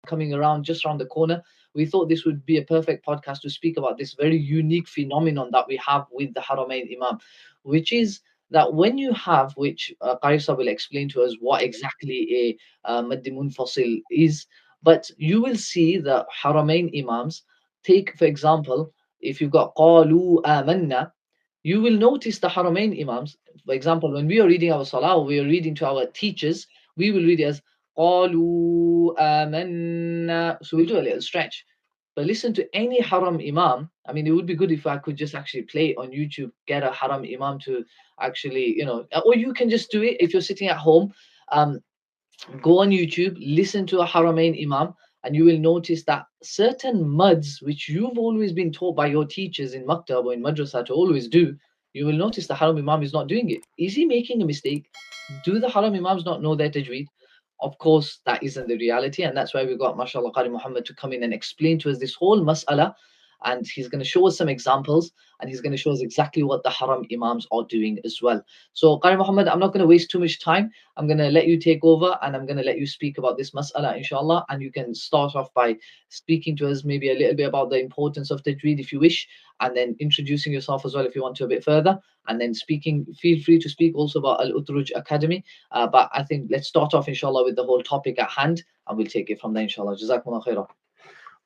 coming around just around the corner, we thought this would be a perfect podcast to speak about this very unique phenomenon that we have with the Haramain Imam, which is that when you have, which Qarisa will explain to us what exactly a Maddi Munfasil is, but you will see that Haramain Imams take, for example, if you've got Qalu Amanna, you will notice the Haramain Imams, for example, when we are reading our Salah, we are reading to our teachers, we will read it as قالوا آمنا. So we'll do a little stretch. But listen to any Haram Imam. I mean, it would be good if I could just actually play it on YouTube, get a Haram Imam to actually, or you can just do it if you're sitting at home. Um, Go on YouTube, listen to a Haramain Imam, and you will notice that certain muds which you've always been taught by your teachers in Maktab or in Madrasa to always do, you will notice the Haram Imam is not doing it. Is he making a mistake? Do the Haram Imams not know their Tajweed? Of course, that isn't the reality, and that's why we got, mashallah, Qari Muhammad to come in and explain to us this whole mas'ala, and he's going to show us some examples, and he's going to show us exactly what the Haram Imams are doing as well. So, Qari Muhammad, I'm not going to waste too much time. I'm going to let you take over, and I'm going to let you speak about this mas'ala, inshallah, and you can start off by speaking to us maybe a little bit about the importance of Tajweed if you wish, and then introducing yourself as well if you want to a bit further, and then feel free to speak also about Al-Utruj Academy. But I think let's start off, inshallah, with the whole topic at hand, and we'll take it from there, inshallah. Jazakumullah khairan.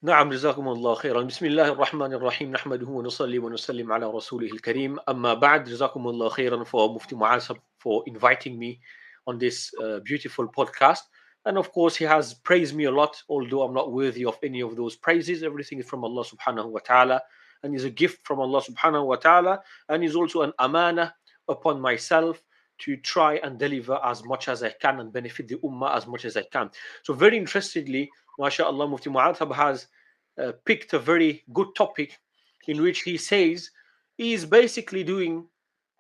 نعم جزاكم الله خيرا بسم الله الرحمن الرحيم نحمده ونصلي ونسلم على رسوله الكريم أما بعد جزاكم الله خيرا for Mufti Mu'asab for inviting me on this beautiful podcast, and of course he has praised me a lot, although I'm not worthy of any of those praises. Everything is from Allah subhanahu wa ta'ala and is a gift from Allah subhanahu wa ta'ala, and is also an amana upon myself to try and deliver as much as I can and benefit the ummah as much as I can. So very interestingly, MashaAllah, Mufti Mu'atab has picked a very good topic in which he says he is basically doing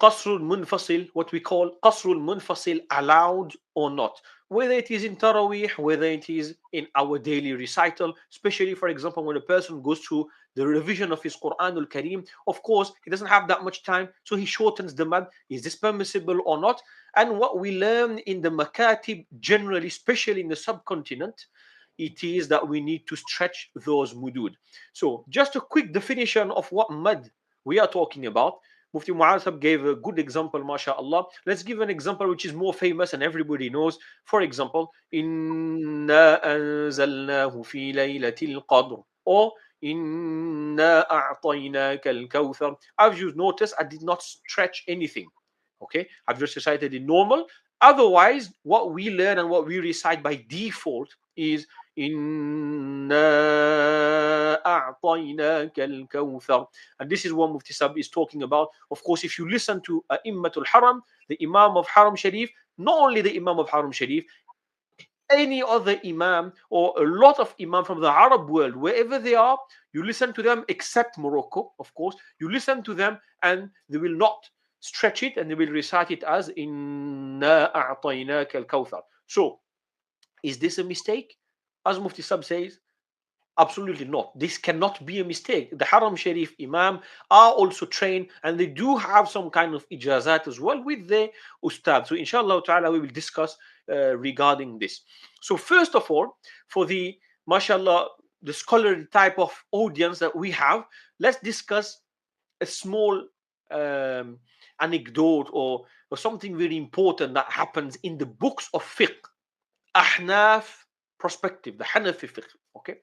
Qasrul Munfasil, what we call Qasrul Munfasil, allowed or not. Whether it is in Taraweeh, whether it is in our daily recital, especially, for example, when a person goes through the revision of his Quranul Kareem, of course, he doesn't have that much time, so he shortens the mad. Is this permissible or not? And what we learn in the Makatib generally, especially in the subcontinent, it is that we need to stretch those mudud. So just a quick definition of what mad we are talking about. Mufti Mu'atab gave a good example, mashallah. Let's give an example which is more famous and everybody knows. For example, Inna anzalnahu fi laylatil qadr, or Inna a'tainaka al-kawthar. As you notice, I did not stretch anything. Okay, I've just recited in normal. Otherwise, what we learn and what we recite by default is Inna a'tainaka al-kawthar. And this is what Mufti Sab is talking about. Of course, if you listen to Immatul Haram, the Imam of Haram Sharif, not only the Imam of Haram Sharif, any other Imam or a lot of Imam from the Arab world, wherever they are, you listen to them, except Morocco, of course, you listen to them and they will not stretch it and they will recite it as Inna a'tainaka al-kawthar. So, is this a mistake? As Mufti Sab says, absolutely not. This cannot be a mistake. The Haram Sharif Imam are also trained and they do have some kind of ijazat as well with the ustad. So inshallah ta'ala we will discuss regarding this. So first of all, for the mashallah, the scholarly type of audience that we have, let's discuss a small anecdote or something very important that happens in the books of fiqh. Ahnaf perspective, the Hanafi fiqh. Okay.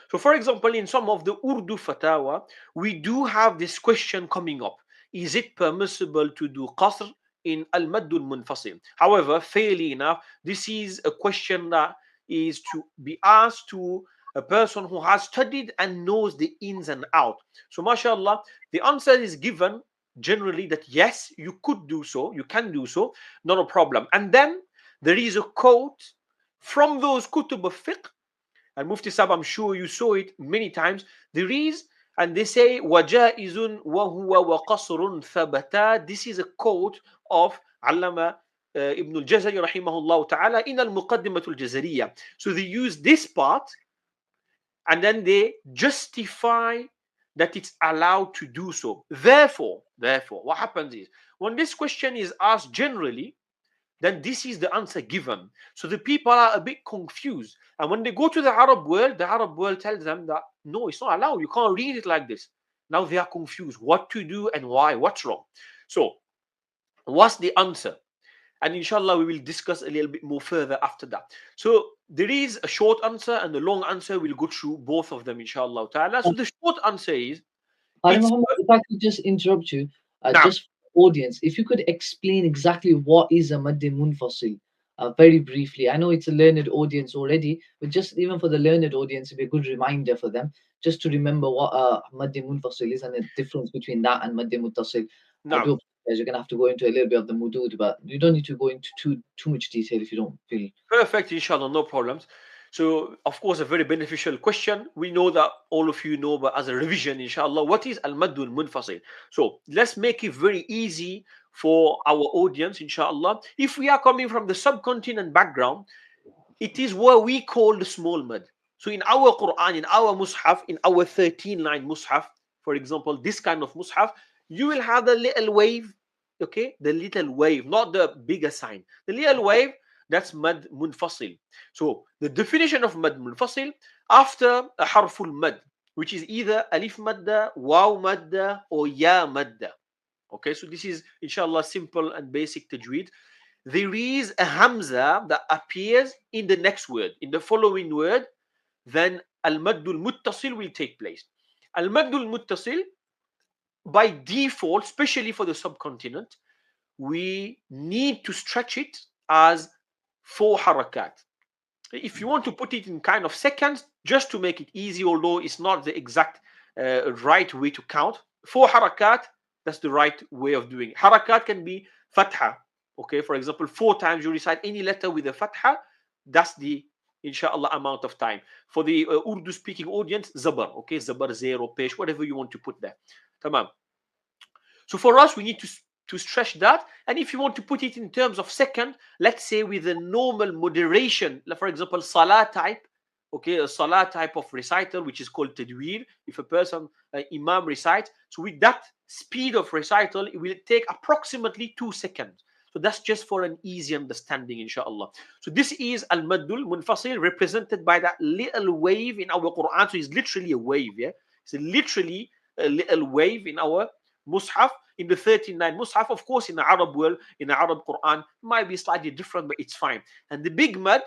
So, for example, in some of the Urdu fatawa, we do have this question coming up. Is it permissible to do qasr in al-maddul munfasil? However, fairly enough, this is a question that is to be asked to a person who has studied and knows the ins and out. So, mashallah, the answer is given generally that yes, you could do so, you can do so, not a problem. And then there is a quote from those kutub of fiqh, and Mufti Sab, I'm sure you saw it many times. There is, and they say, وَجَائِزٌ وَهُوَ وَقَصْرٌ ثَبَتَا. This is a quote of Allama Ibn al-Jazari rahimahullah ta'ala in al-Muqaddimatul Jazariya. So they use this part and then they justify that it's allowed to do so. Therefore, what happens is, when this question is asked generally, then this is the answer given. So the people are a bit confused. And when they go to the Arab world tells them that no, it's not allowed. You can't read it like this. Now they are confused what to do and why, what's wrong. So what's the answer? And inshallah, we will discuss a little bit more further after that. So there is a short answer and a long answer. We'll go through both of them, inshallah ta'ala. So the short answer is, Qari it's Muhammad, if I could just interrupt you, now. just for audience, if you could explain exactly what is a Madd Munfasil, very briefly. I know it's a learned audience already, but just even for the learned audience, it'd be a good reminder for them just to remember what Madd Munfasil is and the difference between that and Madd Muttasil. I Now, do apologize, you're gonna have to go into a little bit of the mudud, but you don't need to go into too much detail if you don't feel. perfect, inshallah, no problems. So, of course, a very beneficial question. We know that all of you know, but as a revision, inshallah, what is al-maddul munfasil? So, let's make it very easy for our audience, inshallah. If we are coming from the subcontinent background, it is what we call the small mud. So, in our Quran, in our mushaf, in our 13-line mushaf, for example, this kind of mushaf, you will have the little wave, okay? The little wave, not the bigger sign. The little wave, that's mad munfasil. So the definition of mad munfasil, after a harful mad, which is either alif madda, waw madda, or ya madda. Okay, so this is inshallah simple and basic tajweed. There is a hamza that appears in the next word, in the following word, then al-maddul muttasil will take place. Al-maddul muttasil, by default, especially for the subcontinent, we need to stretch it as 4 harakat. If you want to put it in kind of seconds, just to make it easy, although it's not the exact right way to count, 4 harakat, that's the right way of doing it. Harakat can be fatha. Okay, for example, 4 times you recite any letter with a fatha, that's the inshallah amount of time. For the Urdu speaking audience, zabar, okay, zabar, 0, pesh, whatever you want to put there. Tamam. So for us, we need to stretch that. And if you want to put it in terms of second, let's say with a normal moderation, like for example, Salah type, okay, a Salah type of recital, which is called Tajweed. If a person, Imam recites, so with that speed of recital, it will take approximately 2 seconds. So that's just for an easy understanding, inshallah. So this is al-maddul munfasil, represented by that little wave in our Quran. So it's literally a wave, yeah? It's literally a little wave in our mushaf, in the 39 mushaf. Of course, in the Arab world, in the Arab Quran, it might be slightly different, but it's fine. And the big mad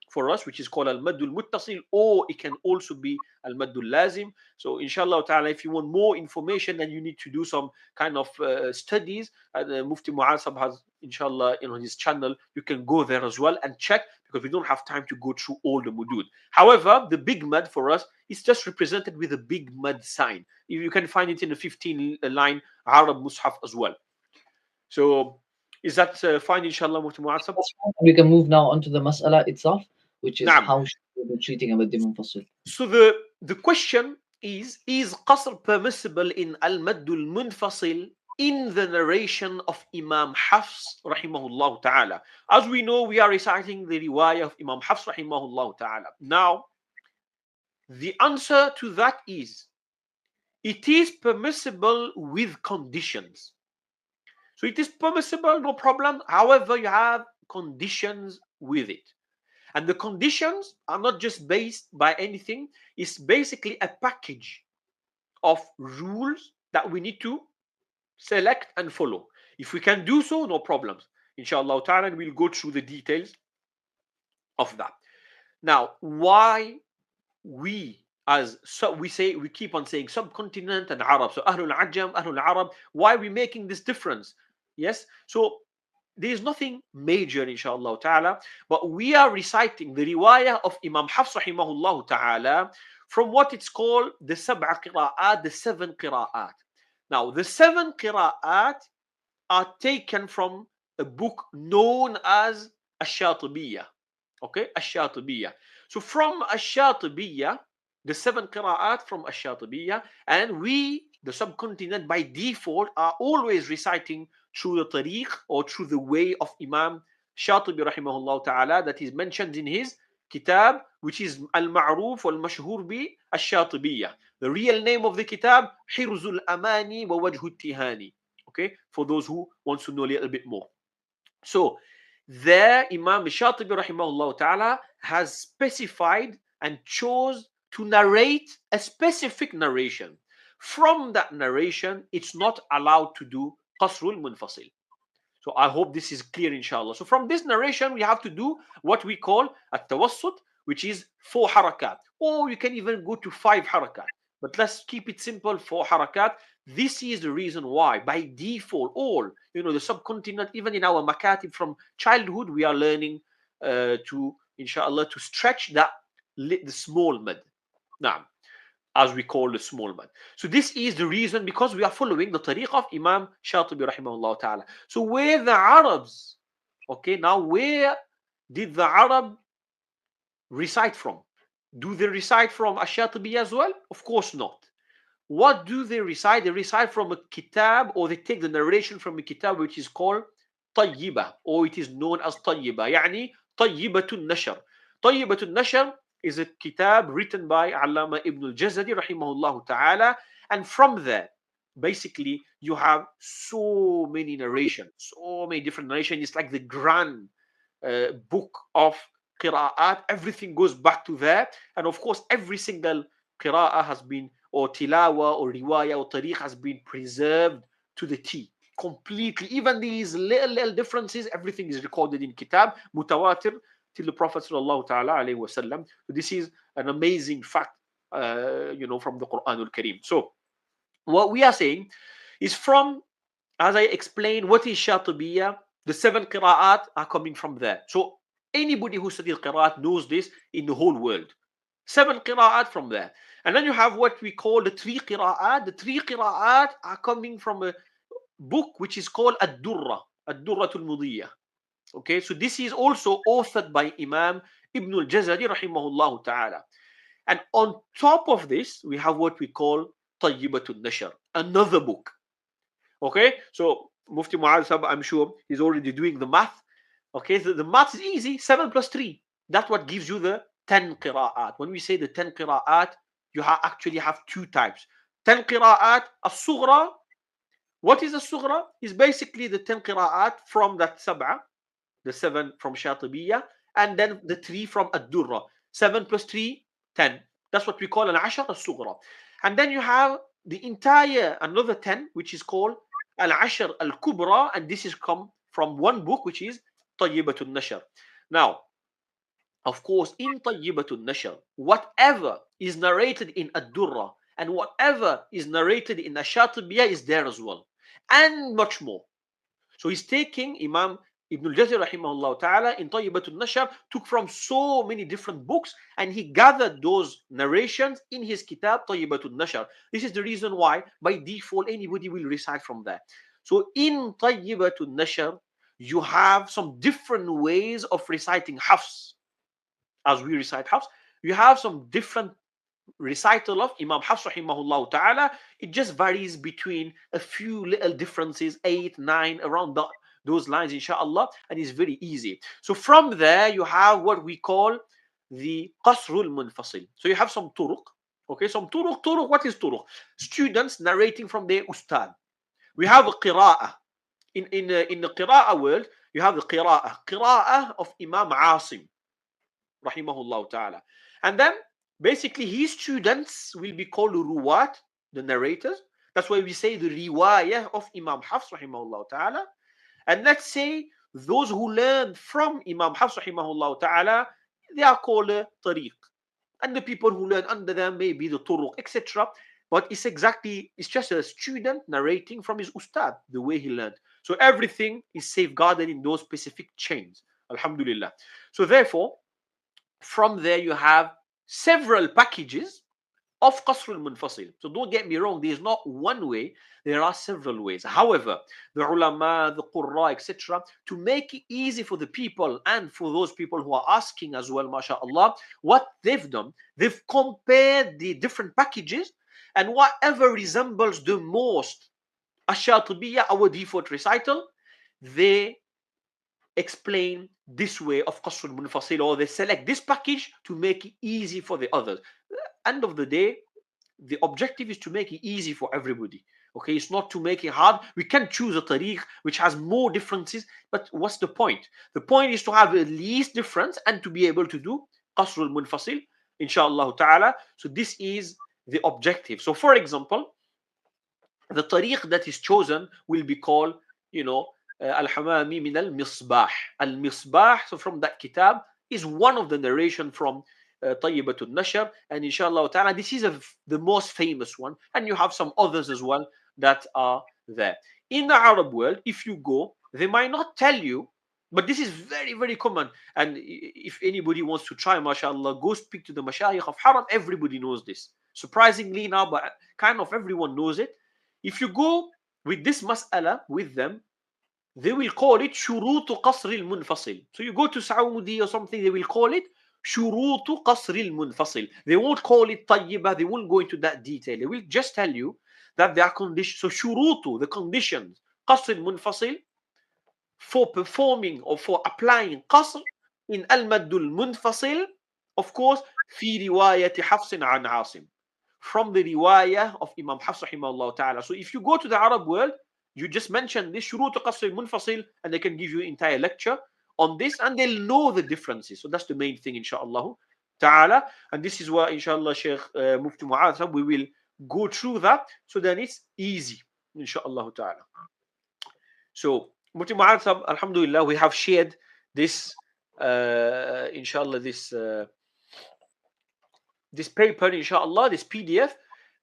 for us, which is called al-maddul muttasil, or it can also be al-maddul lazim. So inshallah ta'ala, if you want more information, then you need to do some kind of studies. Mufti Mu'asab has, inshallah, on his channel, you can go there as well and check, because we don't have time to go through all the mudud. However, the big mad for us is just represented with a big mad sign. You can find it in the 15-line Arab mushaf as well. So is that fine, inshallah, Mufti Mu'asab? We can move now onto the mas'ala itself, which is Naam. how should we be treating a Madd Munfasil. So the question is qasr permissible in al-maddul munfasil in the narration of Imam Hafs rahimahullah ta'ala? As we know, we are reciting the riwayah of Imam Hafs rahimahullah ta'ala. Now, the answer to that is, it is permissible with conditions. So it is permissible, no problem. However, you have conditions with it. And the conditions are not just based by anything. It's basically a package of rules that we need to select and follow. If we can do so, no problems. Inshallah ta'ala, and we'll go through the details of that. Now, why we keep on saying subcontinent and Arab. So Ahlul Ajam, Ahlul Arab. Why are we making this difference? Yes. So there is nothing major, inshallah ta'ala, but we are reciting the riwayah of Imam Hafs rahimahullah ta'ala from what it's called the sab'a qira'at, the 7 qira'at. Now, the 7 qira'at are taken from a book known as Ash-Shatibiyya. Okay, Ash-Shatibiyya. So from Ash-Shatibiyya, the 7 qira'at from Ash-Shatibiyya, and we, the subcontinent, by default, are always reciting through the tariq, or through the way of Imam Shatibi rahimahullah ta'ala, that is mentioned in his kitab, which is al-ma'ruf wal-mashhur bi Ash-Shatibiyya. The real name of the kitab, Hirzul Amani wa Wajhu Tihani. Okay, for those who want to know a little bit more. So there Imam Shatibi rahimahullah ta'ala has specified and chose to narrate a specific narration. From that narration, it's not allowed to do qasrul munfasil. So I hope this is clear, inshallah. So from this narration, we have to do what we call at-tawassut, which is 4 harakat. Or you can even go to 5 harakat. But let's keep it simple, 4 harakat. This is the reason why, by default, all, the subcontinent, even in our makatib from childhood, we are learning to, inshallah, to stretch the small mad. Now, as we call the small man. So this is the reason, because we are following the tariq of Imam Shatibi rahimahullah ta'ala. So where the Arabs, okay, now where did the Arab recite from? Do they recite from Ash-Shatibi as well? Of course not. What do they recite? They recite from a kitab, or they take the narration from a kitab which is called Tayyiba, or it is known as Tayyiba, يعني Tayyibatun Nashr. Tayyibatun Nashr is a kitab written by Allama Ibn al-Jazari rahimahullah ta'ala, and from there basically you have so many narrations, so many different narrations. It's like the grand book of Qira'at. Everything goes back to there, and of course every single Qira'ah has been, or tilawa or riwayah or tariq, has been preserved to the T completely. Even these little differences, everything is recorded in kitab mutawatir till the Prophet sallallahu ta'ala alayhi wasallam. This is an amazing fact, from the Quran al-Kareem. So what we are saying is, from, as I explained, what is Shatibiyya, the 7 qira'at are coming from there. So anybody who studies qira'at knows this in the whole world. 7 qira'at from there. And then you have what we call the 3 qira'at. The 3 qira'at are coming from a book which is called Ad-Durra, Ad-Durratul Mudiyya. Okay, so this is also authored by Imam Ibn al-Jazari rahimahullah ta'ala. And on top of this, we have what we call Tayyibatul Nashr, another book. Okay, so Mufti Mu'adh Sab, I'm sure he's already doing the math. Okay, so the math is easy, 7 plus 3. That's what gives you the 10 qira'at. When we say the 10 qira'at, you actually have 2 types. 10 qira'at as-sughra. What is as-sughra? Is basically the 10 qira'at from that sab'a, the 7 from Shatibiyya, and then the 3 from Ad-Durra. 7 plus 3, 10. That's what we call al-ashar as-sughra. And then you have the entire, another 10, which is called al-ashar al-kubra, and this is come from one book, which is Tayyibatul Nashr. Now, of course, in Tayyibatul Nashr, whatever is narrated in Ad-Durra and whatever is narrated in Ash-Shatibiyya is there as well, and much more. So he's taking, Imam Ibn al-Jazari rahimahullah ta'ala in Tayyibatul Nashr took from so many different books, and he gathered those narrations in his kitab Tayyibatul Nashr. This is the reason why by default anybody will recite from there. So in Tayyibatul Nashr, you have some different ways of reciting Hafs. As we recite Hafs, you have some different recital of Imam Hafs rahimahullah ta'ala. It just varies between a few little differences, 8, 9, around those lines, inshallah, and it's very easy. So from there, you have what we call the Qasrul Munfasil. So you have some turuq. Okay, some turuq. What is turuq? Students narrating from their ustad. We have a qira'ah. In the qira'ah world, you have the qira'ah of Imam Asim rahimahullah ta'ala. And then basically his students will be called ruwat, the narrators. That's why we say the riwayah of Imam Hafs rahimahullah ta'ala. And let's say those who learn from Imam Hafs rahimahullah ta'ala, they are called tariq. And the people who learn under them may be the turuq, etc. But it's just a student narrating from his ustad, the way he learned. So everything is safeguarded in those specific chains. Alhamdulillah. So therefore, from there you have several packages of Qasr al-Munfasil. So don't get me wrong, there is not one way, there are several ways. However, the ulama, the qurra, etc., to make it easy for the people and for those people who are asking as well, mashallah, what they've done, they've compared the different packages, and whatever resembles the most Ash-Shatibiyya, our default recital, they explain this way of Qasr al-Munfasil, or they select this package to make it easy for the others. End of the day, the objective is to make it easy for everybody. Okay, it's not to make it hard. We can choose a tariq which has more differences, but what's the point? The point is to have the least difference and to be able to do qasr al-munfasil, inshallah ta'ala. So this is the objective. So for example, the tariq that is chosen will be called, al-hamami min al-misbah. Al-misbah, so from that kitab, is one of the narration from Tayyibatul Nashr, and inshallah ta'ala, this is the most famous one, and you have some others as well that are there. In the Arab world, if you go, they might not tell you, but this is very, very common. And if anybody wants to try, mashallah, go speak to the mashayikh of Haram. Everybody knows this. Surprisingly now, but kind of everyone knows it. If you go with this mas'ala with them, they will call it shurutu qasr al-munfasil. So you go to Saudi or something, they will call it shurutu qasr al-munfasil. They won't call it tayyiba, they won't go into that detail. They will just tell you that there are conditions. So shurutu, the conditions, qasr al-munfasil, for performing or for applying qasr in al-maddul munfasil, of course, fi riwayati Hafsin an Asim, from the riwayah of Imam Hafs rahimahullah ta'ala. So if you go to the Arab world, you just mention this shurut qasr munfasil, and they can give you an entire lecture on this, and they'll know the differences. So that's the main thing, inshallah ta'ala. And this is where, inshallah, Shaykh Mufti Mu'adh, we will go through that, so then it's easy, inshallah ta'ala. So Mufti Mu'adh, alhamdulillah, we have shared this, inshallah, this paper, inshallah, this PDF,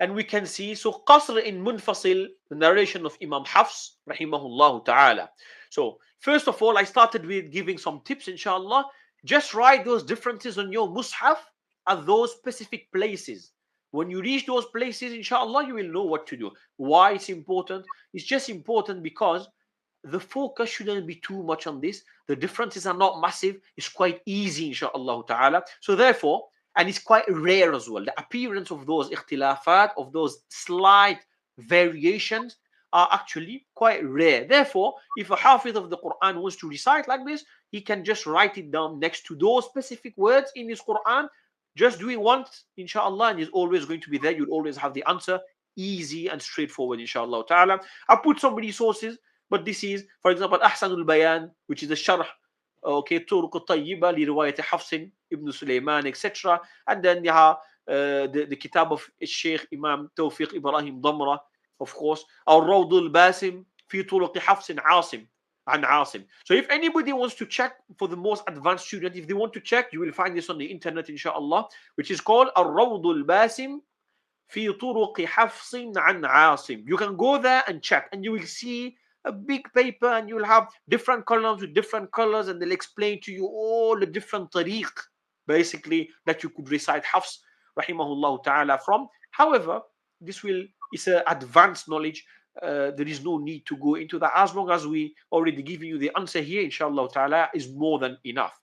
and we can see, so qasr in munfasil, the narration of Imam Hafs rahimahullah ta'ala. So first of all, I started with giving some tips, inshallah. Just write those differences on your mushaf at those specific places. When you reach those places, inshallah, you will know what to do. Why it's important? It's just important because the focus shouldn't be too much on this. The differences are not massive. It's quite easy, inshallah ta'ala. So therefore, and it's quite rare as well. The appearance of those ikhtilafat, of those slight variations, are actually quite rare. Therefore, if a hafiz of the Quran wants to recite like this, he can just write it down next to those specific words in his Quran. Just do it once, inshallah, and it's always going to be there. You'll always have the answer, easy and straightforward, inshallah ta'ala. I put some resources, but this is, for example, Ahsanul Bayan, which is a sharh, okay, Turuq al-Tayyiba li riwayat Hafsin ibn Sulaiman, etc. And then you have the kitab of Sheikh Imam Tawfiq Ibrahim Damra, of course, Al-Rawd al-Basim fi Turuq Hafsin Asim an Asim. So if anybody wants to check, for the most advanced student, if they want to check, you will find this on the internet, inshallah, which is called Al-Rawd al-Basim fi Turuq Hafsin an Asim. You can go there and check, and you will see a big paper, and you will have different columns with different colors, and they'll explain to you all the different tariq, basically, that you could recite Hafs rahimahullah ta'ala from. However, this is an advanced knowledge. There is no need to go into that. As long as we already give you the answer here, inshallah ta'ala, is more than enough.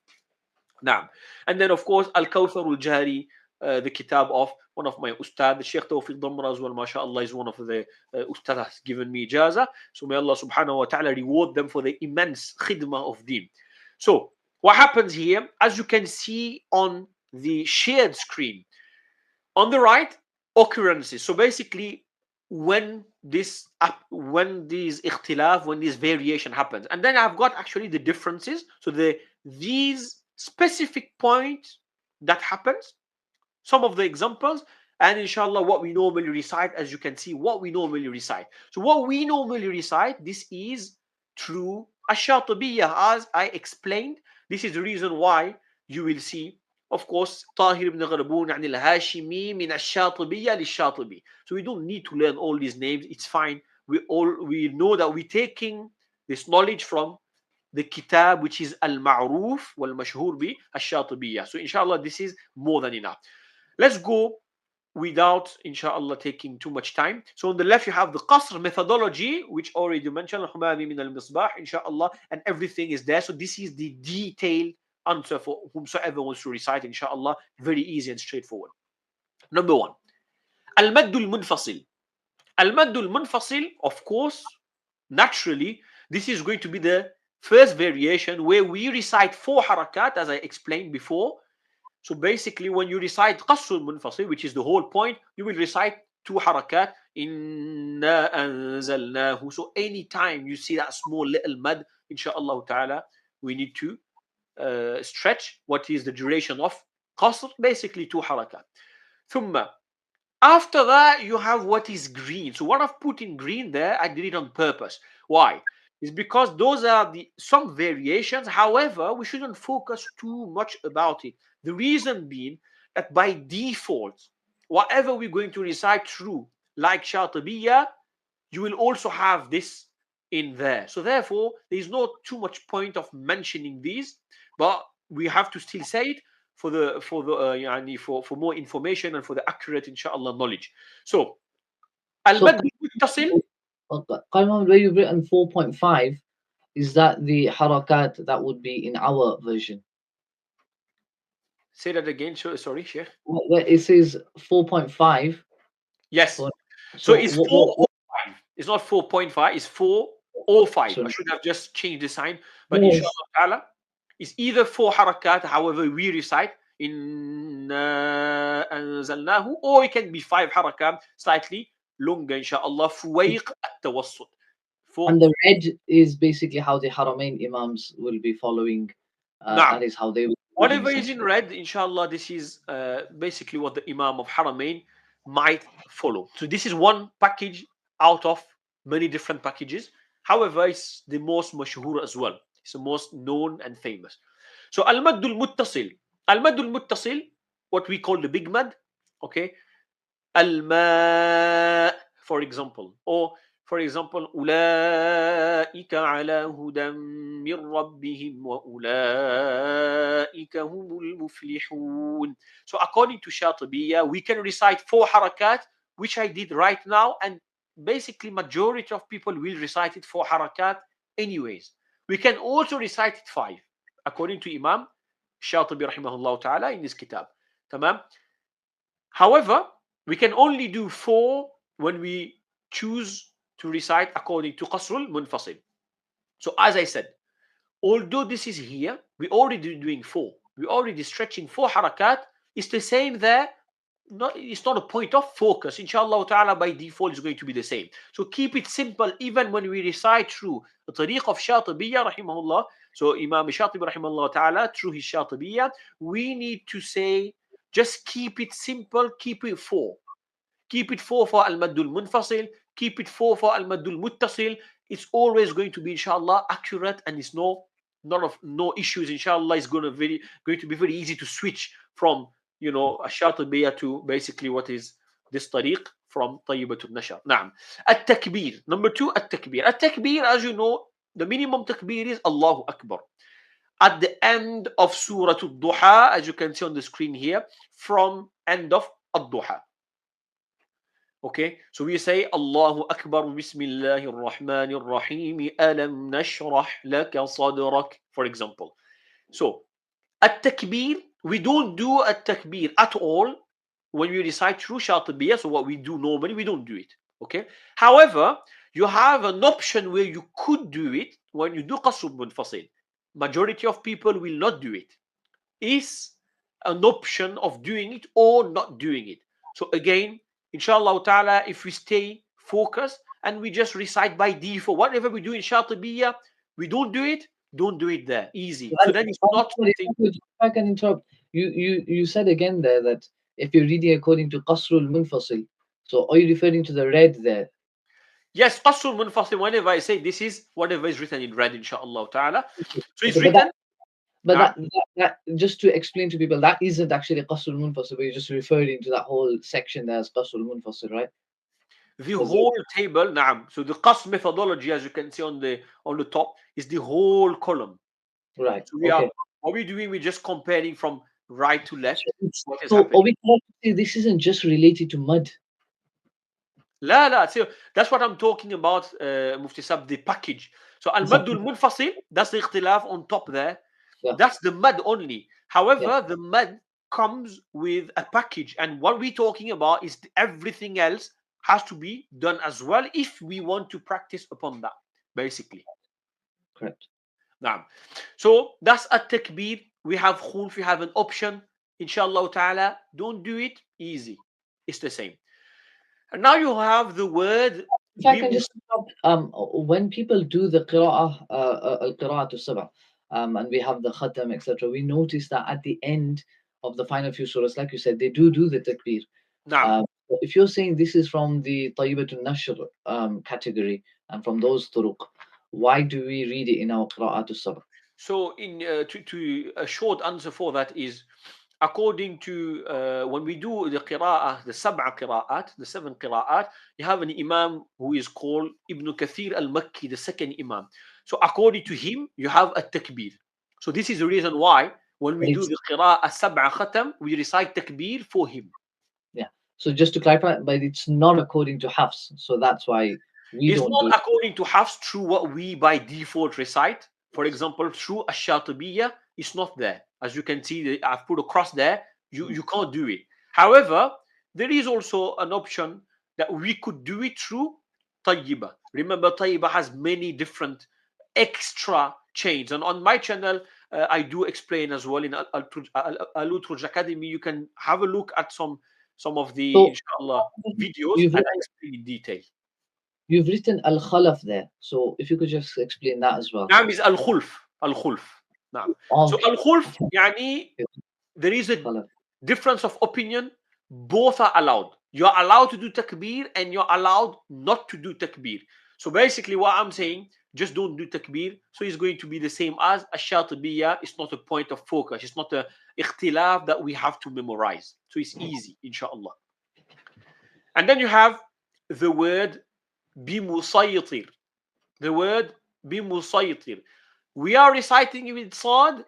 Now, and then of course, Al-Kawthar al-Jari, the kitab of one of my ustad, Sheikh Tawfiq Damra as well, mashallah, is one of the ustad has given me ijaza. So may Allah subhanahu wa ta'ala reward them for the immense khidmah of deen. So what happens here, as you can see on the shared screen, on the right, occurrences. So basically, when these ikhtilaf, when this variation happens, and then I've got actually the differences. So these specific points that happens, some of the examples, and inshallah what we normally recite. As you can see, what we normally recite. So what we normally recite, this is through ash-Shatibiyah, as I explained. This is the reason why you will see, of course, Tahir ibn Gharboon an al-Hashimi min ash-Shatibiyya lish-Shatibi. So we don't need to learn all these names. It's fine. We know that we're taking this knowledge from the kitab, which is al-Ma'ruf wal-Mashhur bi ash-Shatibiyya. So inshallah, this is more than enough. Let's go without, inshallah, taking too much time. So on the left, you have the Qasr methodology, which already mentioned, al-Humami min al-Misbah, inshallah, and everything is there. So this is the detailed answer for whomsoever wants to recite, inshallah. Very easy and straightforward. Number one, al-Maddul Munfasil. Al-Maddul Munfasil, of course, naturally, this is going to be the first variation where we recite 4 harakat, as I explained before. So basically, when you recite Qasr Munfasil, which is the whole point, you will recite 2 harakat Inna anzalnahu. So anytime you see that small little mad, inshallah ta'ala, we need to stretch what is the duration of qasr, basically 2 harakat. Thumma, after that, you have what is green. So what I've put in green there, I did it on purpose. Why? It's because those are some variations. However, we shouldn't focus too much about it. The reason being that by default, whatever we're going to recite through, like Shatibiya, you will also have this in there. So therefore, there is not too much point of mentioning these, but we have to still say it for for more information and for the accurate inshallah knowledge. So So, al-mad muttasil. Qaimam, where you've written 4.5, is that the harakat that would be in our version? Say that again. Sorry, Sheikh. Where it says 4.5. Yes. So So it's 4 what, or 5. It's not 4.5. It's 4 or 5. so I should have just changed the sign, but inshallah ta'ala, it's either 4 harakat, however we recite inna anzalnahu, or it can be 5 harakat, slightly longer, inshallah. Fuwayq at-tawassut. and the red is basically how the Haramain Imams will be following. That is how they will. Whatever is in red, inshallah, this is basically what the Imam of Haramain might follow. So this is one package out of many different packages. However, it's the most mashhur as well. It's the most known and famous. So al-maddul muttasil. Al-maddul muttasil, what we call the big mad, okay? Al-ma, for example. Or, for example, أولئك على هدى من ربهم وأولئك هم المفلحون. So according to Shatibiya, we can recite 4 harakat, which I did right now, and basically majority of people will recite it 4 harakat anyways. We can also recite it 5, according to Imam Shatibi rahimahullah ta'ala in this kitab. Tamam? However, we can only do 4 when we choose to recite according to Qasrul Munfasil. So as I said, although this is here, we're already doing 4. We're already stretching 4 harakat. It's the same there. It's not a point of focus. Inshallah ta'ala, by default, is going to be the same. So keep it simple even when we recite through the tariq of Shatibiya rahimahullah. So Imam Shatibi rahimahullah ta'ala, through his Shatibiya, we need to say, just keep it simple, keep it 4. Keep it 4 for al-maddul munfasil, keep it 4 for al-maddul muttasil. It's always going to be inshallah accurate, and it's no issues. Inshallah, it's going to be very easy to switch from ash-Shatibiya to basically what is this tariq from Tayyibatul Nashar. Naam. At-takbir. Number 2, at-takbir. At-takbir, as you know, the minimum takbir is Allahu Akbar. At the end of Surah Ad-Duha, as you can see on the screen here, from end of Ad-Duha. Okay, so we say Allahu Akbar, Bismillahir Rahmanir Rahim, Alam Nashrah Laka Sadrak, for example. So, at-takbir, we don't do at-takbir at all when we recite through Shatibiya. So what we do normally, we don't do it. Okay. However, you have an option where you could do it when you do Qasr Munfasil. Majority of people will not do it. Is an option of doing it or not doing it. So again, inshallah ta'ala, if we stay focused and we just recite by default, whatever we do in Shatibiya, we don't do it there. Easy. So then it's not something. If I can interrupt, you said again there that if you're reading according to Qasrul Munfasil, so are you referring to the red there? Yes, Qasrul Munfasil, whenever I say this is whatever is written in red, inshallah ta'ala. So it's written. But that just to explain to people, that isn't actually Qasrul Munfasil, but you're just referring to that whole section there as Qasrul Munfasil, right? The whole table, naam. So the Qasr methodology, as you can see on the top, is the whole column. Right. So what we're doing, we're just comparing from right to left. So are we trying to say this isn't just related to mud? La. So that's what I'm talking about, Mufti Sab, the package. So al-maddul munfasil, that's the ikhtilaf on top there. Yeah. That's the mud only. However, the mud comes with a package, and what we're talking about is everything else has to be done as well if we want to practice upon that, basically. Correct. Now, so that's a takbir. We have khulf, we have an option. Inshallah ta'ala, don't do it, easy. It's the same. And now you have the word If I can just stop, when people do the qira'ah, al-qira'at al-sab'a, and we have the khatam, etc., we notice that at the end of the final few surahs, like you said, they do the takbir. Naam. If you're saying this is from the Tayyibatun Nashr category and from those turuq, why do we read it in our qira'at al-sab'a? So, in to a short answer for that is, according to when we do the qira'ah, the sab'a qira'at, the 7 qira'at, you have an imam who is called Ibn Kathir al-Makki, the second imam. So according to him, you have a takbir. So this is the reason why when we But do it's, the qira'ah sab'a khatam, we recite takbir for him. yeah. So just to clarify, but it's not according to Hafs, so that's why we It's don't not do it. according to Hafs through what we by default recite. For example, through Ash-Shatibiyya, it's not there. As you can see, I've put a cross there. You can't do it. However, there is also an option that we could do it through Tayyiba. Remember, Tayyiba has many different extra chains. And on my channel, I do explain as well in Al-Utruj Academy. You can have a look at some of the, So inshallah, videos, you've and I explain in detail. you've written al-khalaf there. So if you could just explain that as well. نعم is الخلف نعم. So Okay. الخلف يعني there is a Khalaf. difference of opinion. Both are allowed. You're allowed to do takbir and you're allowed not to do takbir. So basically what I'm saying, just don't do takbir. So it's going to be the same as ash-shatibiyya. It's not a point of focus. It's not a ikhtilaf that we have to memorize. So it's easy, inshallah. And then you have the word bimusaytir. The word bimusaytir. We are reciting it with Sad,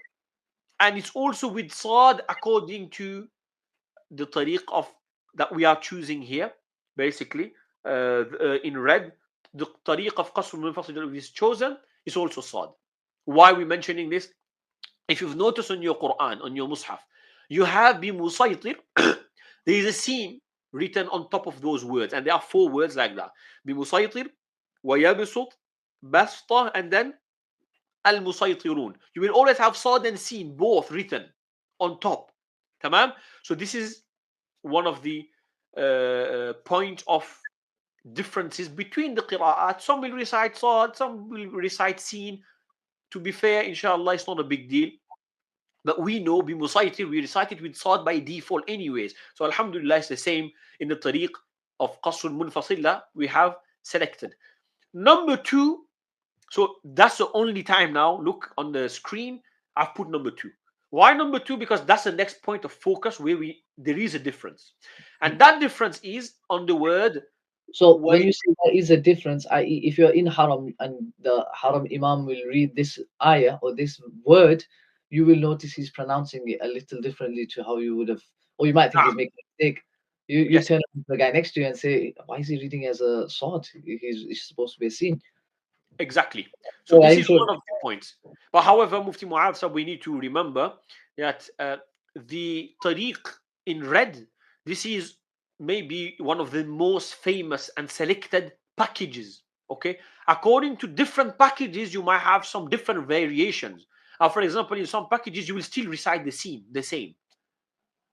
and it's also with Sad according to the tariq of that we are choosing here. Basically, in red, the tariq of Qasr al-Munfasil is chosen is also Sad. Why are we mentioning this? If you've noticed on your Quran, on your Mus'haf, you have bimusaytir. There is a scene written on top of those words, and there are 4 words like that: bimusaytir, wayabisut, basta, and then al-musaytirun. You will always have Sad and Sin both written on top. Tamam? So this is one of the point of differences between the qira'at. Some will recite Sad, some will recite Sin. To be fair, inshallah, it's not a big deal. But we know bimusaytir, we recite it with Sad by default anyways. So alhamdulillah, it's the same in the tariq of Qasr Munfasila we have selected. Number 2, so that's the only time now. Look on the screen, I've put number 2. Why number 2? Because that's the next point of focus where there is a difference. And that difference is on the word. So when you say there is a difference, i.e., if you're in Haram and the Haram Imam will read this ayah or this word, you will notice he's pronouncing it a little differently to how you would have, or you might think he's making a mistake. You Yes, turn to the guy next to you and say, "Why is he reading as a sword? He's supposed to be a sin." exactly. So So this I'm is sure. one of the points. But however, Mufti Mu'adh said we need to remember that the tariq in red, this is maybe one of the most famous and selected packages. Okay, according to different packages, you might have some different variations. For example, in some packages, you will still recite the scene the same.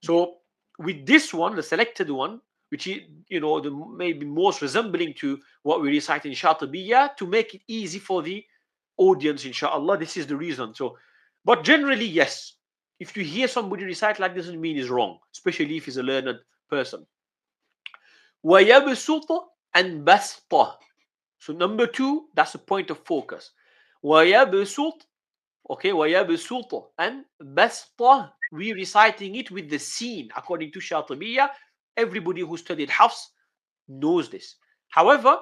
So with this one, the selected one, which is the maybe most resembling to what we recite in Shatibiyya, to make it easy for the audience, inshallah, this is the reason. So, but generally, yes, if you hear somebody recite like this, doesn't mean it's wrong, especially if he's a learned person. وَيَبْسُطُ and بَسْطَ. So number 2, that's the point of focus. وَيَبْسُطُ, okay, وَيَبْسُطُ and بَسْطَ, we reciting it with the scene according to Shatibiyya. Everybody who studied Hafs knows this. However,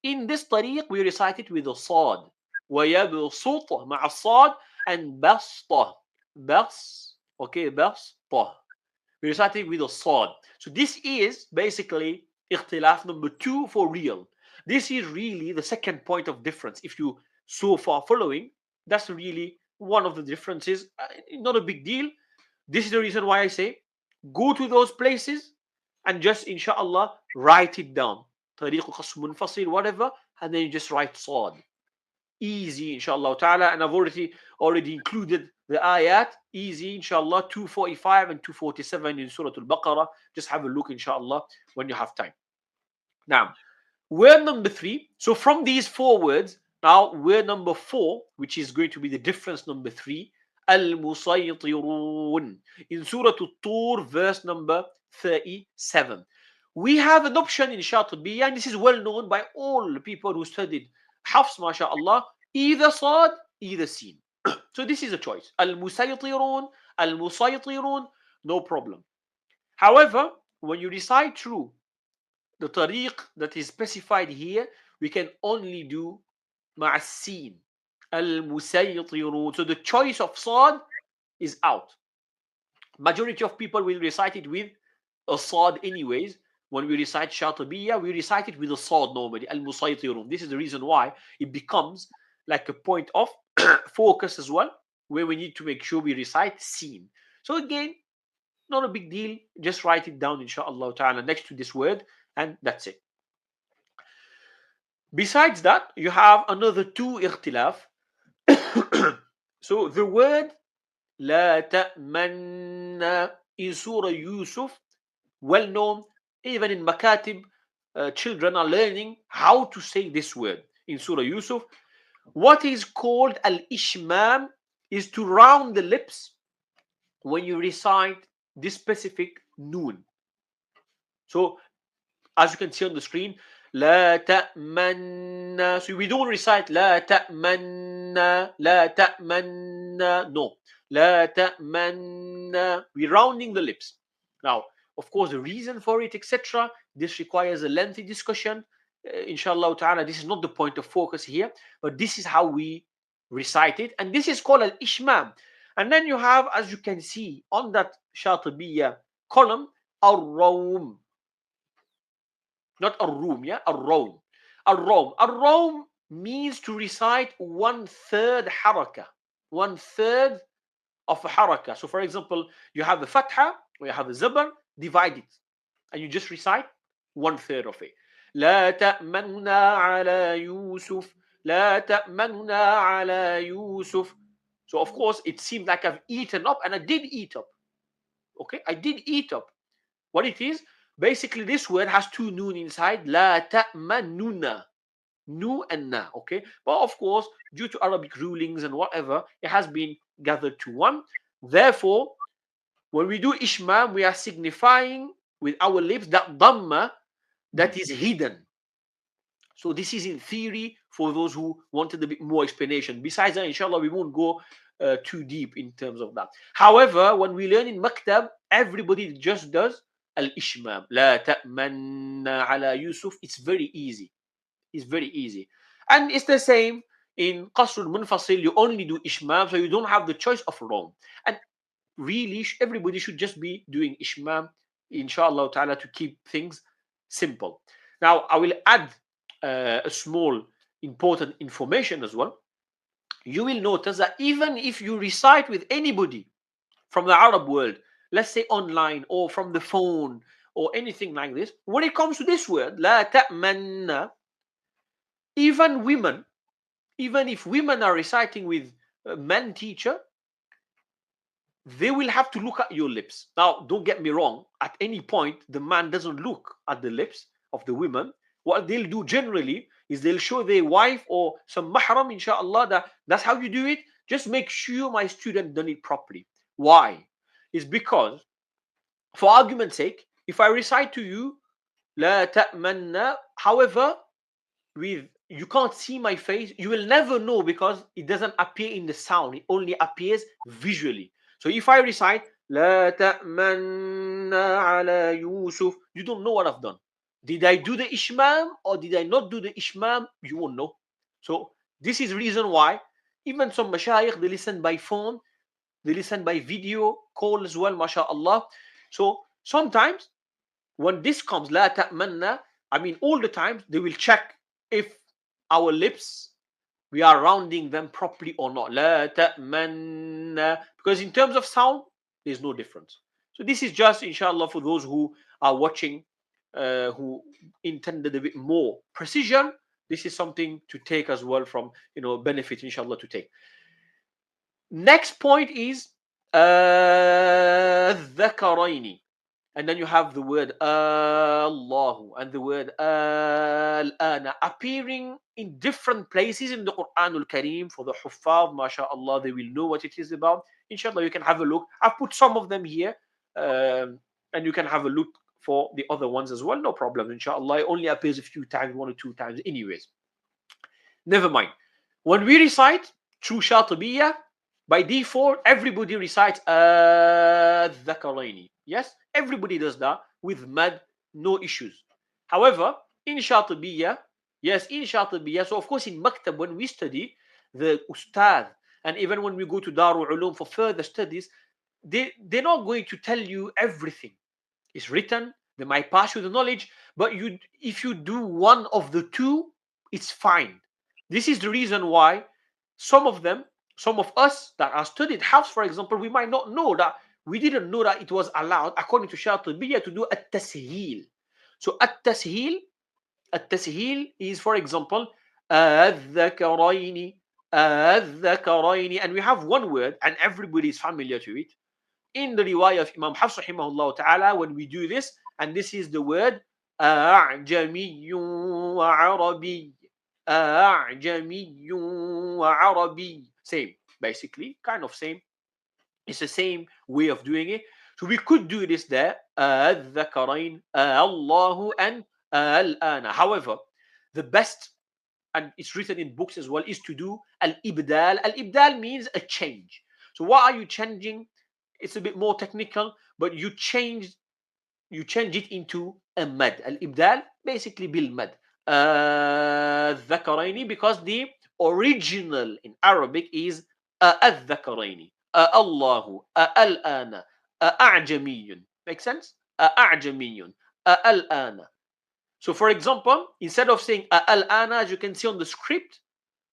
in this tariq, we recite it with a Sad. وَيَبْسُطُ مع الصاد and بَسْطَ. بَسْ, okay, بَسْطَ. We recite it with a Sad. So this is basically ikhtilaf number 2 for real. This is really the second point of difference. If you so far following, that's really one of the differences. Not a big deal. This is the reason why I say go to those places and just inshallah write it down. Tariq Qasr Munfasil, whatever, and then you just write Sad. Easy, inshallah ta'ala. And I've already included the ayat. Easy, inshallah, 245 and 247 in Surah Al-Baqarah. Just have a look, inshallah, when you have time. Now, word number 3. So from these 4 words, now word number 4, which is going to be the difference number 3, al-musaytirun, in Surah At-Tur, verse number 37. We have an option in Shatibiya, and this is well known by all the people who studied Hafs, mashallah, either Sad, either Sin. So this is a choice. Al-musaytirun, al-musaytirun, no problem. However, when you recite through the tariq that is specified here, we can only do ma'as-sin. Al-musaytirun. So the choice of Sad is out. Majority of people will recite it with a Sad anyways. When we recite Shatibiya, we recite it with a Sad normally. Al-musaytirun. This is the reason why it becomes like a point of focus as well, where we need to make sure we recite Sin. So again, not a big deal. Just write it down, inshallah ta'ala, next to this word, and that's it. Besides that, you have another 2 ikhtilaf. So the word La ta'manna in Surah Yusuf, well known, even in Makatib, children are learning how to say this word in Surah Yusuf. What is called al-ishmam is to round the lips when you recite this specific noon. So as you can see on the screen, La ta'manna. So we don't recite La ta'manna, La ta'manna. No. La ta'manna. We're rounding the lips. Now, of course, the reason for it, etc., this requires a lengthy discussion. Inshallah ta'ala, this is not the point of focus here, but this is how we recite it. And this is called al-ishmam. And then you have, as you can see on that Shatibiya column, al-rawm. Not ar-rum, yeah? Ar-rawm. Ar-rawm. Ar-rawm means to recite 1/3 haraka. 1/3 of a haraka. So for example, you have the fatha, or you have the zabar, divide it. And you just recite 1/3 of it. لا تأمننا على يوسف. لا تأمننا على يوسف. So of course, it seemed like I've eaten up, and I did eat up. Okay, I did eat up. What it is, basically this word has 2 noon inside. La ta'manuna. Nu and na. Okay, but of course, due to Arabic rulings and whatever, it has been gathered to 1. Therefore, when we do ishmam, we are signifying with our lips that dhamma that is hidden. So this is in theory for those who wanted a bit more explanation. Besides that, inshallah, we won't go too deep in terms of that. However, when we learn in maktab, everybody just does al-ishmam. La ta'manna ala Yusuf. It's very easy. It's very easy. And it's the same in qasr munfasil. You only do ishmam, so you don't have the choice of rom. And really, everybody should just be doing ishmam, inshallah ta'ala, to keep things simple. Now, I will add a small important information as well. You will notice that even if you recite with anybody from the Arab world, let's say online or from the phone or anything like this, when it comes to this word, la ta'manna, even women, even if women are reciting with a man teacher, they will have to look at your lips. Now, don't get me wrong, at any point, the man doesn't look at the lips of the women. What they'll do generally is they'll show their wife or some mahram, inshallah, that's how you do it. Just make sure my student done it properly. Why? It's because, for argument's sake, if I recite to you, La ta'manna, however, with you can't see my face, you will never know because it doesn't appear in the sound. It only appears visually. So if I recite, La ta'manna ala Yusuf, you don't know what I've done. Did I do the ishmam or did I not do the ishmam? You won't know. So this is the reason why even some mashayikh, they listen by phone, they listen by video call as well, mashallah. So sometimes when this comes, La ta'manna, I mean all the time, they will check if our lips, we are rounding them properly or not. La ta'manna. Because in terms of sound, there's no difference. So this is just, inshallah, for those who are watching, who intended a bit more precision. This is something to take as well from, benefit, inshallah, to take. Next point is dhakaraini. and then you have the word Allahu and the word Al-Ana appearing in different places in the Quran al-Kareem. For the Huffaz, mashallah, they will know what it is about. Inshallah, you can have a look. I've put some of them here, and you can have a look for the other ones as well. No problem, inshallah. It only appears a few times, 1 or 2 times anyways. Never mind. When we recite through Shatibiyya, by default, everybody recites Dhakaraini. Yes, everybody does that with mad, no issues. However, in Shatibiyya, yes, in Shatibiyya, so of course in Maktab, when we study, the Ustad, and even when we go to Darul Ulum for further studies, they're not going to tell you everything. It's written, they might pass you the knowledge, but if you do one of the two, it's fine. This is the reason why some of us that are studied Hafs, for example, we might not know that, we didn't know that it was allowed, according to Shatibiyya, to do at-tasheel. So at-tasheel is, for example, al-dhakaraini, and we have one word, and everybody is familiar to it. In the riwayah of Imam Hafs rahimahullah ta'ala, when we do this, and this is the word a'jamiyyun wa arabi. A'jamiyyun wa arabi. Same, basically, kind of same. It's the same way of doing it. So we could do this there, al-dhakarain, Allahu, and al-ana. However, the best, and it's written in books as well, is to do al-ibdal. Al-ibdal means a change. So what are you changing? It's a bit more technical, but you change it into a mad. Al-ibdal, basically bil mad. Dhakaraini, because the original in Arabic is al-dhakaraini, Allahu, al-ana, a'jamiyun. Make sense? A'jamiyun, al-ana. So for example, instead of saying al-ana, as you can see on the script,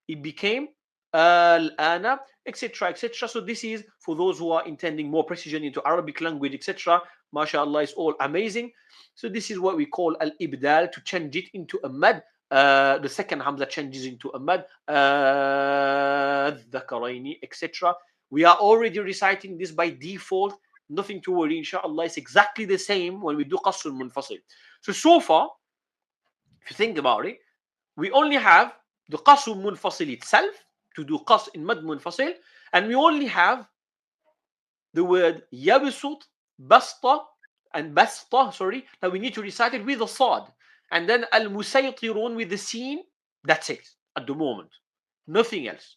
it became al-ana, etc., etc. So this is for those who are intending more precision into Arabic language, etc. MashaAllah, is all amazing. So this is what we call al-ibdal, to change it into a mad. The second hamza changes into a mad, dhakaraini, etc. We are already reciting this by default. Nothing to worry, inshallah. It's exactly the same when we do qasr munfasil. So far, if you think about it, we only have the qasr munfasil itself, to do qasr in mad munfasil, and we only have the word yabsut, basta, and basta, that we need to recite it with the sad, and then al-musaytirun with the sin. That's it at the moment. Nothing else.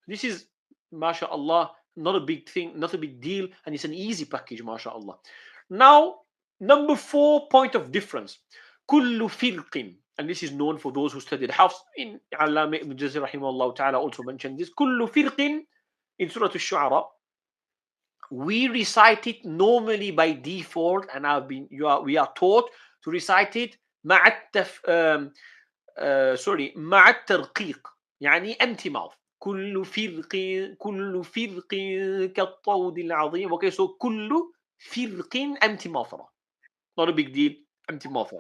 This is, mashallah, not a big thing, not a big deal, and it's an easy package, mashallah. Now, number 4 point of difference. Kullu firqin, and this is known for those who studied Hafs. In Allama ibn Jazir rahimahullah ta'ala also mentioned this. Kullu firqin in Surah Al-Shu'ara. We recite it normally by default, and we are taught to recite it مع الترقيق, يعني empty mouth. كل فرق كالطود العظيم. Okay, so كل فرق empty mouth. Not a big deal, empty mouth.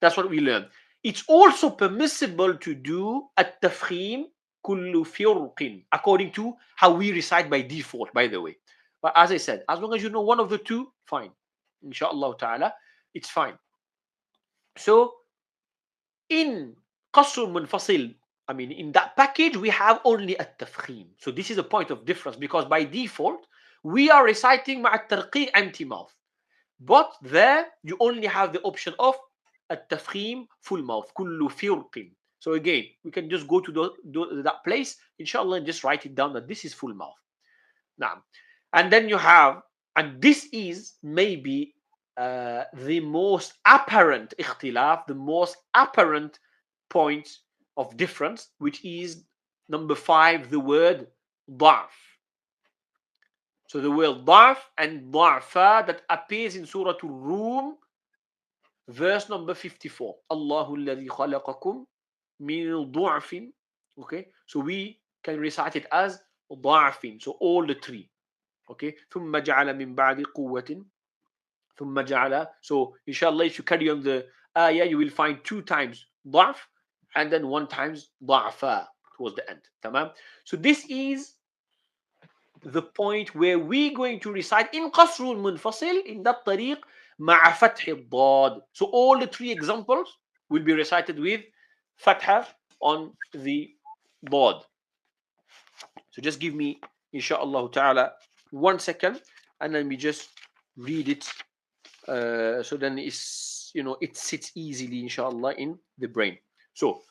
That's what we learn. It's also permissible to do التفخيم كل فرق, according to how we recite by default, by the way. But as I said, as long as you know one of the two, fine. Inshallah ta'ala, it's fine. So, in qasr munfasil, I mean, in that package, we have only at-tafkhim. So this is a point of difference, because by default, we are reciting ma'at tarqiq empty mouth. But there, you only have the option of at-tafkhim full mouth, kullu firqin. So again, we can just go to that place, inshallah, and just write it down that this is full mouth. Now, and then you have, and this is maybe the most apparent ikhtilaf, the most apparent point of difference, which is number 5, the word da'f. So the word da'f and da'fa that appears in Surah Al-Rum, verse number 54. Allahu alladhi khalaqakum min du'afin. Okay, so we can recite it as da'fin. So all the three. Okay, ثم جعل من بعد قوة ثم جعل. So inshallah, if you carry on the ayah, you will find 2 times ضعف and then 1 times ضعفا towards the end. Tamam. So this is the point where we're going to recite in qasrul munfasil, in that tariq, مع فتح الضاد. So all the three examples will be recited with fatha on the ضاد. So just give me, inshallah ta'ala, 1 second, and then we just read it. So then it's, it sits easily, inshallah, in the brain. So,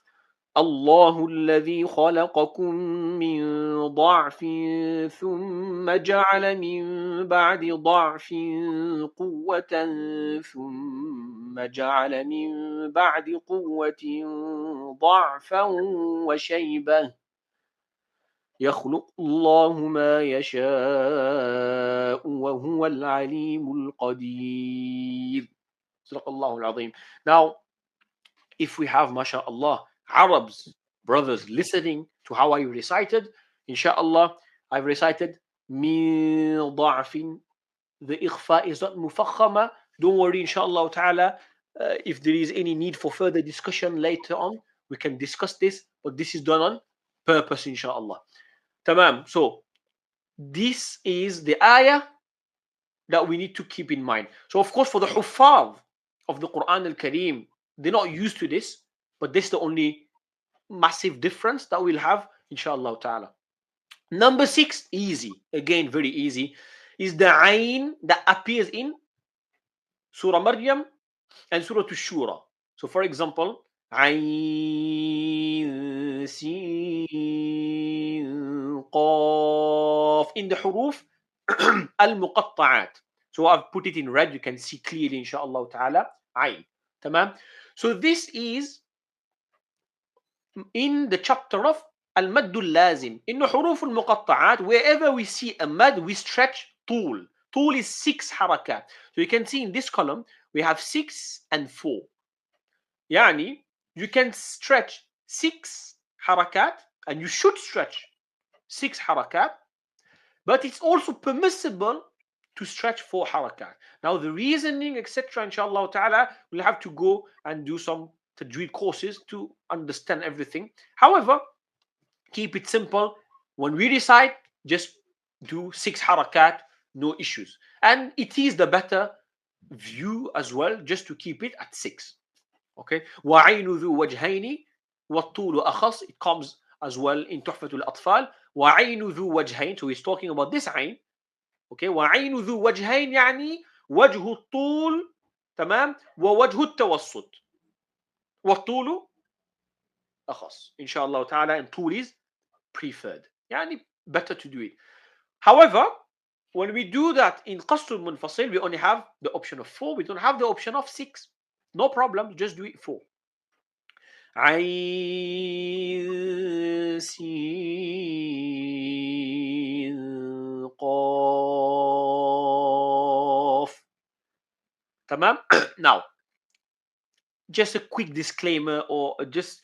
الله الذي خلقكم من ضعف ثم جعل من بعد ضعف قوة ثم جعل من بعد قوة ضعفا وشيبة يخلق الله ما يشاء وهو العليم القدير. صدق الله العظيم. Now, if we have, mashallah, Arabs, brothers, listening to how I recited, inshallah, I've recited min ضعف. The ikhfa is not mufakhama. Don't worry, inshallah ta'ala. If there is any need for further discussion later on, we can discuss this, but this is done on purpose, inshallah. Tamam. So this is the ayah that we need to keep in mind. So of course, for the huffaz of the Quran al-Kareem, they're not used to this, but this is the only massive difference that we'll have, inshallah ta'ala. Number 6, easy, again very easy, is the ayn that appears in Surah Maryam and Surah Ash-Shura. So for example, ayn sin qaf, in the huruf al-muqatta'at. So I've put it in red, you can see clearly, inshallah ta'ala, ayn. Tamam. So this is in the chapter of al-maddul lazim. In the huruf al-muqatta'at, wherever we see a mad, we stretch tool. Tool is 6 harakat. So you can see in this column, we have 6 and 4. Yani, you can stretch 6 harakat, and you should stretch 6 harakat, but it's also permissible to stretch 4 harakat. Now the reasoning, etc., inshallah ta'ala, we'll have to go and do some Tajweed courses to understand everything. However, keep it simple. When we recite, just do 6 harakat, no issues. And it is the better view as well, just to keep it at 6. Okay? وَعَيْنُ ذُو وَجْهَيْنِ وَالطُّولُ أَخَص. It comes as well in تحفة الأطفال. وَعَيْنُ ذُو وَجْهَيْنِ. So he's talking about this ayn. Okay? وَعَيْنُ ذُو وَجْهَيْنِ يعني وجه الطول, تمام, ووجه التوسط. والطول أخص. Inshallah ta'ala, and طول is preferred. يعني better to do it. However, when we do that in Qasr Munfasil, we only have the option of 4. We don't have the option of 6. No problem, just do it 4. Ayn sin qaf. Tamam? Now, just a quick disclaimer, or just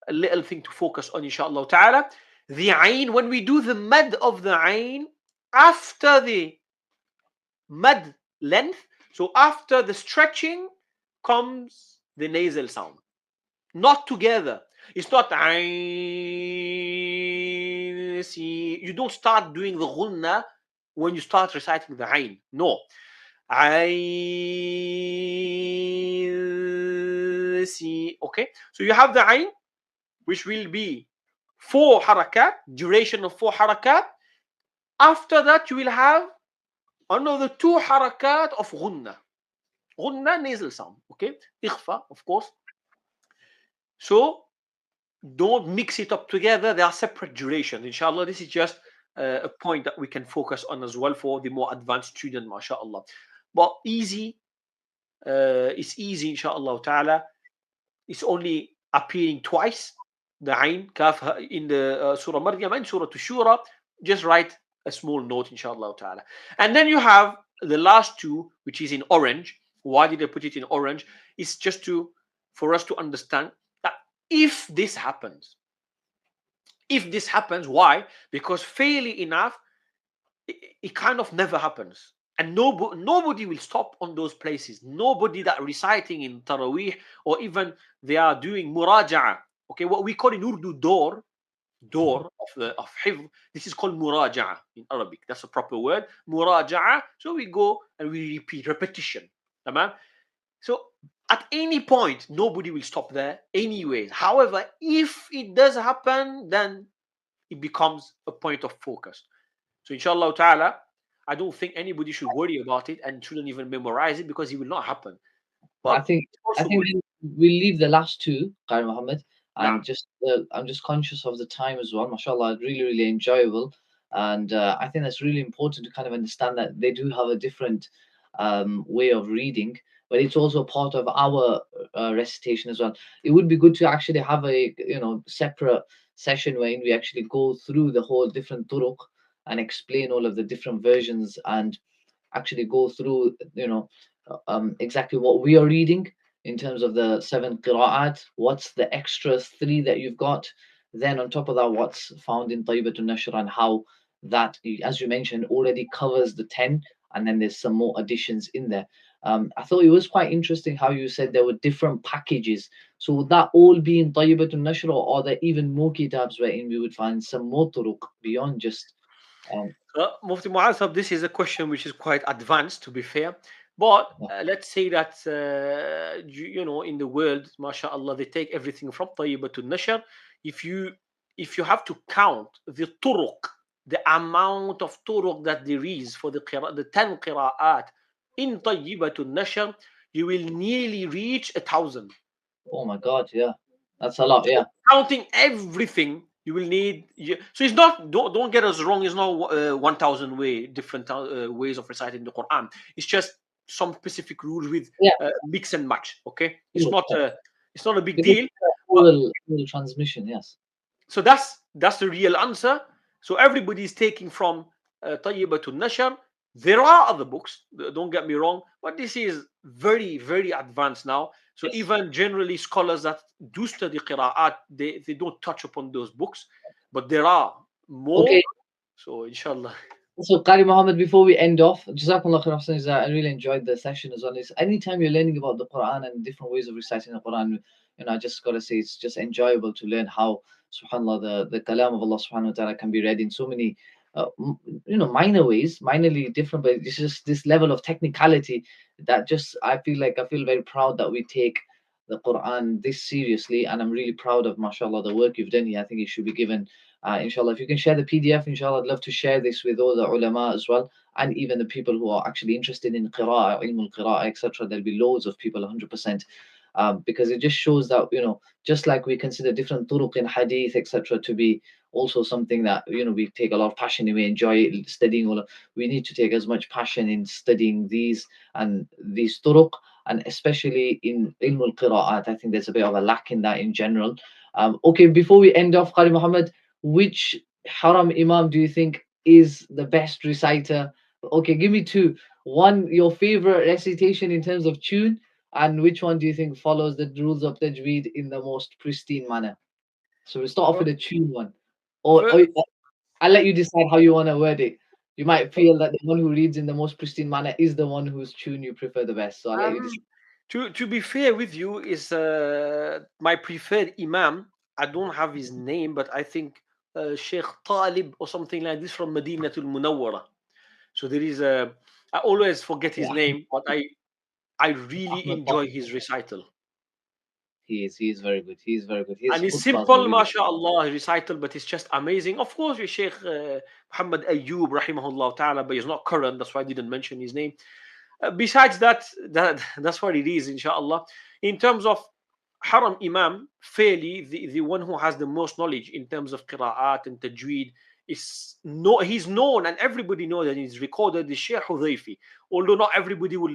a little thing to focus on, inshallah ta'ala. The ayn, when we do the mad of the ayn, after the mad length, so after the stretching, comes the nasal sound. Not together. It's not ayn, si. You don't start doing the ghunna when you start reciting the ayn. No. Ayn, si. Okay? So you have the ayn, which will be 4 harakat, duration of 4 harakat. After that, you will have another 2 harakat of ghunna. Ghunna, nasal sound. Okay? Ikhfa, of course. So, don't mix it up together. They are separate durations. Inshallah, this is just a point that we can focus on as well for the more advanced student, mashallah. But easy, it's easy, inshallah ta'ala. It's only appearing twice, the ayn, kaf, in the Surah Maryam and Surah Ash-Shura. Just write a small note, inshallah ta'ala. And then you have the last 2, which is in orange. Why did I put it in orange? It's just for us to understand that if this happens, why? Because fairly enough, it kind of never happens. And nobody will stop on those places. Nobody that reciting in Taraweeh, or even they are doing muraja'a. Okay, what we call in Urdu door of hifz. This is called muraja'a in Arabic. That's a proper word, muraja'a. So we go and we repeat, repetition. Tamam? So at any point, nobody will stop there anyways. However, if it does happen, then it becomes a point of focus. So inshallah ta'ala, I don't think anybody should worry about it and shouldn't even memorize it, because it will not happen. I But think it's also good. we'll leave the last two, Qari Muhammad, and Naam. just I'm just conscious of the time as well. MashaAllah, really enjoyable, and I think that's really important to kind of understand that they do have a different way of reading, but it's also part of our recitation as well. It would be good to actually have a separate session wherein we actually go through the whole different turuq and explain all of the different versions and actually go through exactly what we are reading in terms of the 7 qira'at, what's the extra 3 that you've got, then on top of that what's found in Tayyibatun Nashr, and how that, as you mentioned, already covers the 10, and then there's some more additions in there. I thought it was quite interesting how you said there were different packages. So would that all be in Tayyibatun Nashr, or are there even more kitabs wherein we would find some more turuq beyond just Mufti Mu'azzab, this is a question which is quite advanced, to be fair. But yeah. let's say that, in the world, mashallah, they take everything from Tayyiba to Nashr. If you have to count the turuq, the amount of turuq that there is for the 10 qira'at in Tayyiba to Nashr, you will nearly reach 1,000. Oh my God, yeah, that's a lot. So Yeah. counting everything, you will need. So it's not. Don't get us wrong. It's not 1,000 different ways of reciting the Quran. It's just some specific rules with Yeah, mix and match. Okay, yeah, it's not a big because deal. But oral transmission, yes. so that's the real answer. So everybody is taking from Tayyibatul Nashr. There are other books, don't get me wrong, but this is very advanced now. So Yes. even generally scholars that do study Qira'at, they don't touch upon those books, but there are more. Okay. So inshallah. So, Qari Muhammad, before we end off, Jazakumullah khair Hafsan, I really enjoyed the session as well. It's anytime you're learning about the Quran and different ways of reciting the Quran, I just got to say it's just enjoyable to learn how, subhanAllah, the kalam of Allah subhanahu wa ta'ala can be read in so many, minor ways, minorly different, but it's just this level of technicality that just, I feel very proud that we take the Quran this seriously. And I'm really proud of, mashallah, the work you've done here. I think it should be given. Inshallah, if you can share the PDF, inshallah, I'd love to share this with all the ulama as well, and even the people who are actually interested in qira'ah, ilm al-qira'ah, etc. There'll be loads of people, 100%, because it just shows that, just like we consider different turuq in hadith, etc., to be also something that, we take a lot of passion in, we enjoy it, studying all of, we need to take as much passion in studying these and these turuq, and especially in ilm al-qira'at. I think there's a bit of a lack in that in general. Okay, before we end off, Qari Muhammad, which Harām Imam do you think is the best reciter? Okay, give me two. One, your favorite recitation in terms of tune, and which one do you think follows the rules of Tajweed in the most pristine manner? So we'll start off with the tune one. Or I'll let you decide how you want to word it. You might feel that the one who reads in the most pristine manner is the one whose tune you prefer the best. So I'll let you decide. To be fair with you, is my preferred Imam. I don't have his name, but I think Sheikh Talib or something like this from Madinatul Munawwara. So there is a. I always forget his Yeah, name, but I really Ahmed enjoy his recital. he is very good. He is very good. His And it's khutbahs are simple, really mashallah, recital, but it's just amazing. Of course, with Sheikh Muhammad Ayyub, rahimahullah ta'ala, but he's not current, that's why I didn't mention his name. Besides that's what it is, inshallah. In terms of Harām Imam, fairly the one who has the most knowledge in terms of Qira'at and Tajweed he's known, and everybody knows that he's recorded, the Sheikh Hudhayfi. Although not everybody will,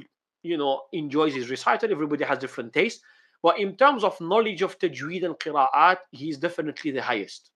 enjoys his recital, everybody has different taste. But in terms of knowledge of Tajweed and Qira'at, he's definitely the highest.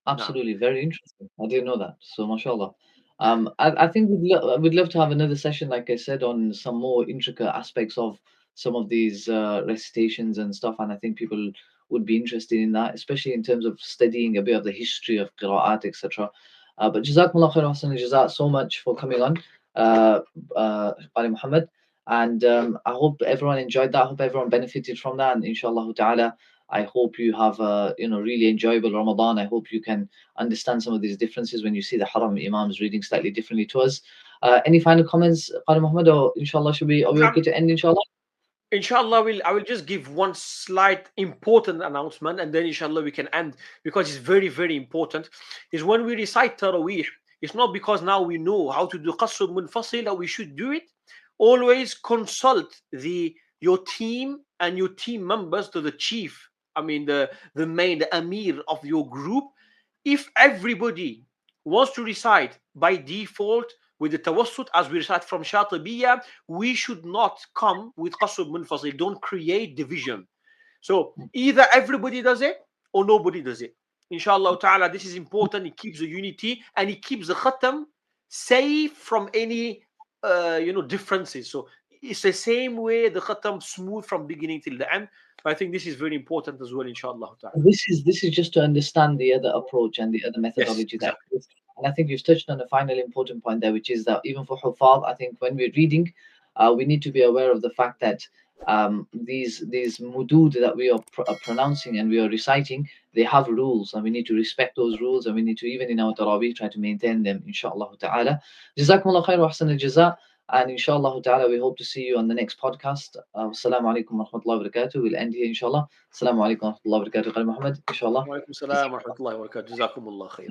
Now, absolutely very interesting. I didn't know that. So, mashallah. I think we'd love to have another session, like I said, on some more intricate aspects of some of these recitations and stuff. And I think people would be interested in that, especially in terms of studying a bit of the history of Qira'at, etc. But Jazakumullah khair Hassan, Jazak so much for coming on, Qari Muhammad. And I hope everyone enjoyed that. I hope everyone benefited from that. And inshallah ta'ala, I hope you have a really enjoyable Ramadan. I hope you can understand some of these differences when you see the Harām Imams reading slightly differently to us. Any final comments, Qari Muhammad, or inshallah are we okay to end inshallah? Inshallah, I will just give one slight important announcement, and then inshallah we can end, because it's very, very important. Is when we recite Taraweeh, it's not because now we know how to do Qasr Munfasil that we should do it. Always consult your team and your team members, to the chief, I mean the main, the Amir of your group. If everybody wants to recite by default with the tawassut, as we recite from Shatibiyya, we should not come with Qasr Munfasil. Don't create division. So either everybody does it or nobody does it. Inshallah ta'ala, this is important. It keeps the unity and it keeps the khatam safe from any differences. So it's the same way the khatam smooth from beginning till the end. I think this is very important as well, inshallah ta'ala. This is just to understand the other approach and the other Yes, methodology that exactly. exists. And I think you've touched on a final important point there, which is that even for Hufad, I think when we're reading, we need to be aware of the fact that these mudud that we are pronouncing and we are reciting, they have rules, and we need to respect those rules, and we need to, even in our tarawih, try to maintain them, inshallah ta'ala. Jazakumullah khair wa ahsan al-jaza. And inshallah ta'ala, we hope to see you on the next podcast. Assalamu alaikum wa rahmatullahi wa barakatuh. We'll end here, inshallah. Assalamu alaikum wa rahmatullahi wa barakatuh. Qari Muhammad, inshallah. Wa alaikum salam wa rahmatullahi wa barakatuh. Jazakumullah khair.